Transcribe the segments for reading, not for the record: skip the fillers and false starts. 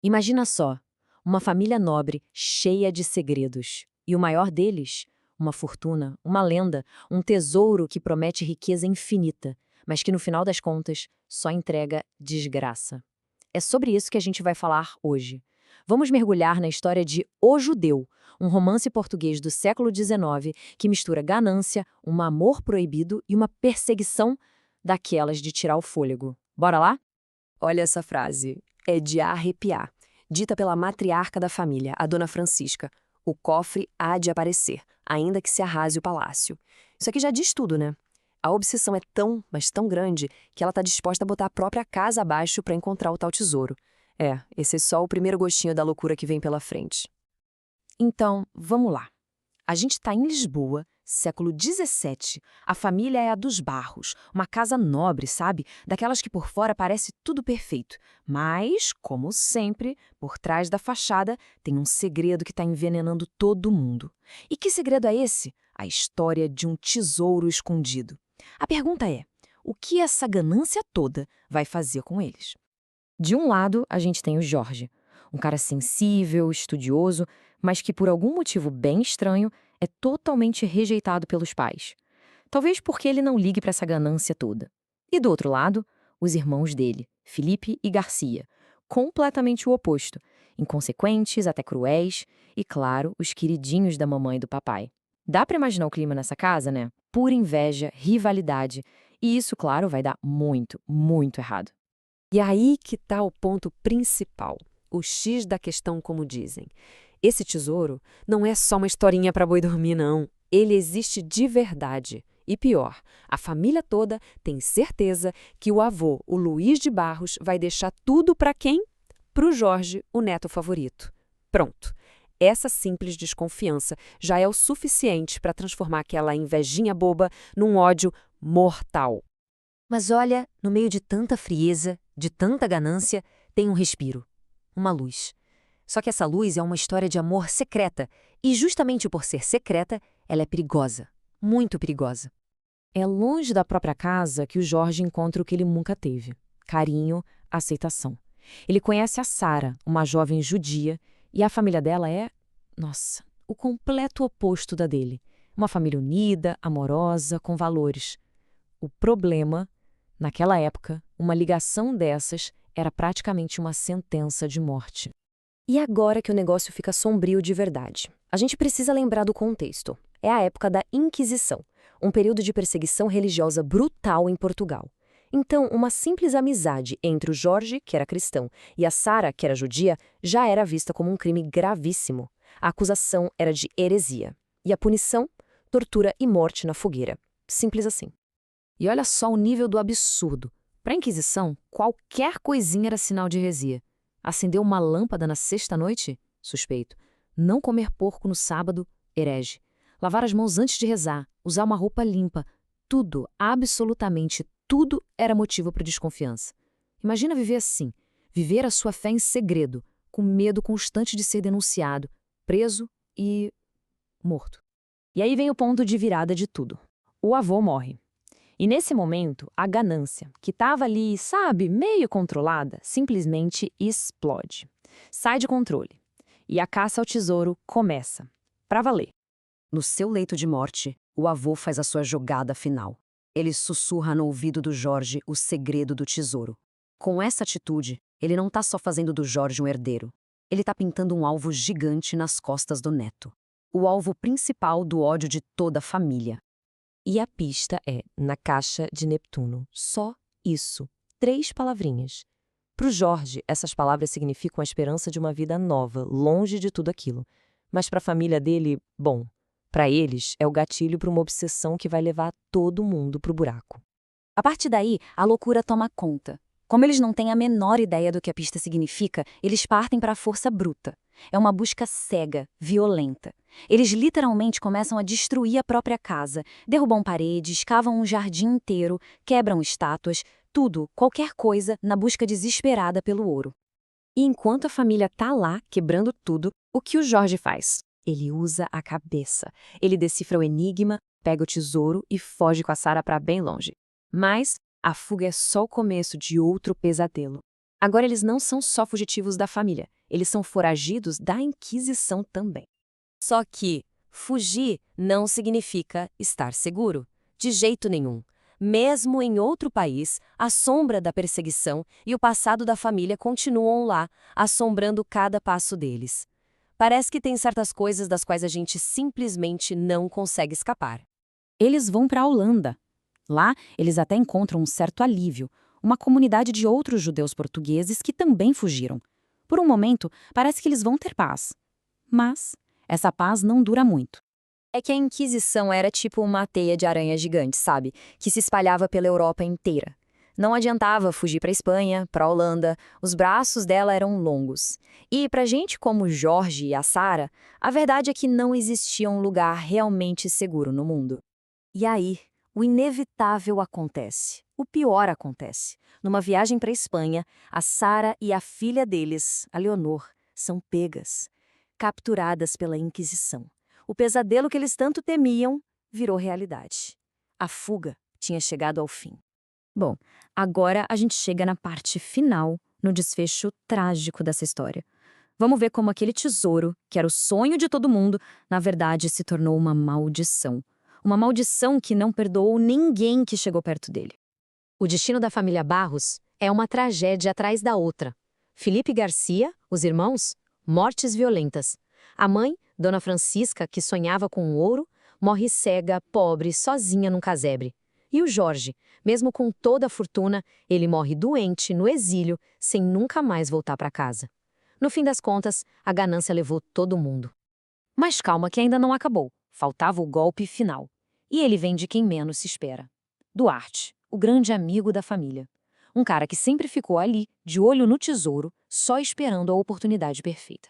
Imagina só, uma família nobre cheia de segredos. E o maior deles, uma fortuna, uma lenda, um tesouro que promete riqueza infinita, mas que no final das contas só entrega desgraça. É sobre isso que a gente vai falar hoje. Vamos mergulhar na história de O Judeu, um romance português do século XIX que mistura ganância, um amor proibido e uma perseguição daquelas de tirar o fôlego. Bora lá? Olha essa frase, é de arrepiar. Dita pela matriarca da família, a dona Francisca. O cofre há de aparecer, ainda que se arrase o palácio. Isso aqui já diz tudo, né? A obsessão é tão, mas tão grande, que ela está disposta a botar a própria casa abaixo para encontrar o tal tesouro. Esse é só o primeiro gostinho da loucura que vem pela frente. Então, vamos lá. A gente está em Lisboa, século XVII. A família é a dos Barros, uma casa nobre, sabe? Daquelas que por fora parece tudo perfeito. Mas, como sempre, por trás da fachada tem um segredo que está envenenando todo mundo. E que segredo é esse? A história de um tesouro escondido. A pergunta é, o que essa ganância toda vai fazer com eles? De um lado, a gente tem o Jorge, um cara sensível, estudioso, mas que por algum motivo bem estranho é totalmente rejeitado pelos pais. Talvez porque ele não ligue para essa ganância toda. E do outro lado, os irmãos dele, Felipe e Garcia, completamente o oposto, inconsequentes, até cruéis, e claro, os queridinhos da mamãe e do papai. Dá para imaginar o clima nessa casa, né? Pura inveja, rivalidade, e isso, claro, vai dar muito, muito errado. E aí que está o ponto principal, o X da questão, como dizem. Esse tesouro não é só uma historinha para boi dormir, não. Ele existe de verdade. E pior, a família toda tem certeza que o avô, o Luiz de Barros, vai deixar tudo para quem? Para o Jorge, o neto favorito. Pronto. Essa simples desconfiança já é o suficiente para transformar aquela invejinha boba num ódio mortal. Mas olha, no meio de tanta frieza, de tanta ganância, tem um respiro, uma luz. Só que essa luz é uma história de amor secreta, e justamente por ser secreta, ela é perigosa, muito perigosa. É longe da própria casa que o Jorge encontra o que ele nunca teve: carinho, aceitação. Ele conhece a Sara, uma jovem judia, e a família dela é, nossa, o completo oposto da dele. Uma família unida, amorosa, com valores. O problema, naquela época, uma ligação dessas era praticamente uma sentença de morte. E agora que o negócio fica sombrio de verdade, a gente precisa lembrar do contexto. É a época da Inquisição, um período de perseguição religiosa brutal em Portugal. Então, uma simples amizade entre o Jorge, que era cristão, e a Sara, que era judia, já era vista como um crime gravíssimo. A acusação era de heresia. E a punição? Tortura e morte na fogueira. Simples assim. E olha só o nível do absurdo. Para a Inquisição, qualquer coisinha era sinal de heresia. Acender uma lâmpada na sexta-noite? Suspeito. Não comer porco no sábado? Herege. Lavar as mãos antes de rezar, usar uma roupa limpa. Tudo, absolutamente tudo era motivo para desconfiança. Imagina viver assim, viver a sua fé em segredo, com medo constante de ser denunciado, preso e morto. E aí vem o ponto de virada de tudo. O avô morre. E nesse momento, a ganância, que estava ali, sabe, meio controlada, simplesmente explode. Sai de controle. E a caça ao tesouro começa. Pra valer. No seu leito de morte, o avô faz a sua jogada final. Ele sussurra no ouvido do Jorge o segredo do tesouro. Com essa atitude, ele não está só fazendo do Jorge um herdeiro. Ele está pintando um alvo gigante nas costas do neto. O alvo principal do ódio de toda a família. E a pista é na caixa de Neptuno. Só isso. 3 palavrinhas. Para o Jorge, essas palavras significam a esperança de uma vida nova, longe de tudo aquilo. Mas para a família dele, bom, para eles é o gatilho para uma obsessão que vai levar todo mundo para o buraco. A partir daí, a loucura toma conta. Como eles não têm a menor ideia do que a pista significa, eles partem para a força bruta. É uma busca cega, violenta. Eles literalmente começam a destruir a própria casa, derrubam paredes, cavam um jardim inteiro, quebram estátuas, tudo, qualquer coisa, na busca desesperada pelo ouro. E enquanto a família tá lá, quebrando tudo, o que o Jorge faz? Ele usa a cabeça. Ele decifra o enigma, pega o tesouro e foge com a Sara para bem longe. Mas a fuga é só o começo de outro pesadelo. Agora eles não são só fugitivos da família, eles são foragidos da Inquisição também. Só que fugir não significa estar seguro, de jeito nenhum. Mesmo em outro país, a sombra da perseguição e o passado da família continuam lá, assombrando cada passo deles. Parece que tem certas coisas das quais a gente simplesmente não consegue escapar. Eles vão para a Holanda. Lá, eles até encontram um certo alívio, uma comunidade de outros judeus portugueses que também fugiram. Por um momento, parece que eles vão ter paz. Mas essa paz não dura muito. É que a Inquisição era tipo uma teia de aranha gigante, sabe? Que se espalhava pela Europa inteira. Não adiantava fugir para a Espanha, para a Holanda, os braços dela eram longos. E para gente como Jorge e a Sara, a verdade é que não existia um lugar realmente seguro no mundo. E aí, o inevitável acontece. O pior acontece. Numa viagem para a Espanha, a Sara e a filha deles, a Leonor, são pegas, capturadas pela Inquisição. O pesadelo que eles tanto temiam virou realidade. A fuga tinha chegado ao fim. Bom, agora a gente chega na parte final, no desfecho trágico dessa história. Vamos ver como aquele tesouro, que era o sonho de todo mundo, na verdade se tornou uma maldição. Uma maldição que não perdoou ninguém que chegou perto dele. O destino da família Barros é uma tragédia atrás da outra. Felipe Garcia, os irmãos, mortes violentas. A mãe, Dona Francisca, que sonhava com ouro, morre cega, pobre, sozinha num casebre. E o Jorge, mesmo com toda a fortuna, ele morre doente, no exílio, sem nunca mais voltar para casa. No fim das contas, a ganância levou todo mundo. Mas calma que ainda não acabou. Faltava o golpe final. E ele vem de quem menos se espera. Duarte, o grande amigo da família. Um cara que sempre ficou ali, de olho no tesouro, só esperando a oportunidade perfeita.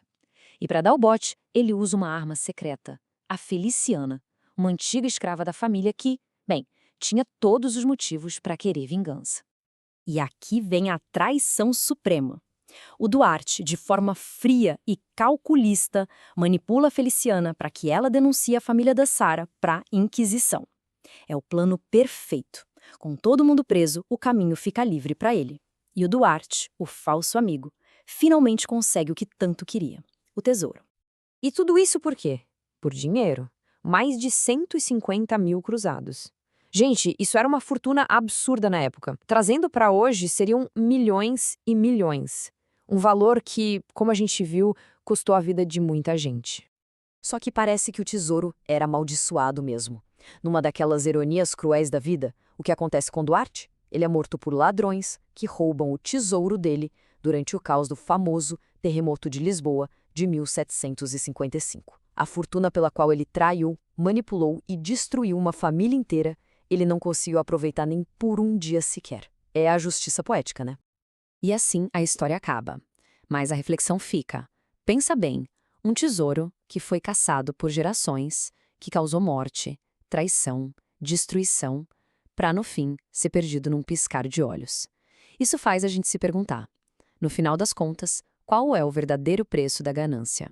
E para dar o bote, ele usa uma arma secreta, a Feliciana, uma antiga escrava da família que, bem, tinha todos os motivos para querer vingança. E aqui vem a traição suprema. O Duarte, de forma fria e calculista, manipula a Feliciana para que ela denuncie a família da Sara para a Inquisição. É o plano perfeito. Com todo mundo preso, o caminho fica livre para ele. E o Duarte, o falso amigo, finalmente consegue o que tanto queria: o tesouro. E tudo isso por quê? Por dinheiro. Mais de 150 mil cruzados. Gente, isso era uma fortuna absurda na época. Trazendo para hoje, seriam milhões e milhões. Um valor que, como a gente viu, custou a vida de muita gente. Só que parece que o tesouro era amaldiçoado mesmo. Numa daquelas ironias cruéis da vida, o que acontece com Duarte? Ele é morto por ladrões que roubam o tesouro dele durante o caos do famoso terremoto de Lisboa de 1755. A fortuna pela qual ele traiu, manipulou e destruiu uma família inteira, ele não conseguiu aproveitar nem por um dia sequer. É a justiça poética, né? E assim a história acaba. Mas a reflexão fica. Pensa bem, um tesouro que foi caçado por gerações, que causou morte, traição, destruição, para no fim ser perdido num piscar de olhos. Isso faz a gente se perguntar, no final das contas, qual é o verdadeiro preço da ganância?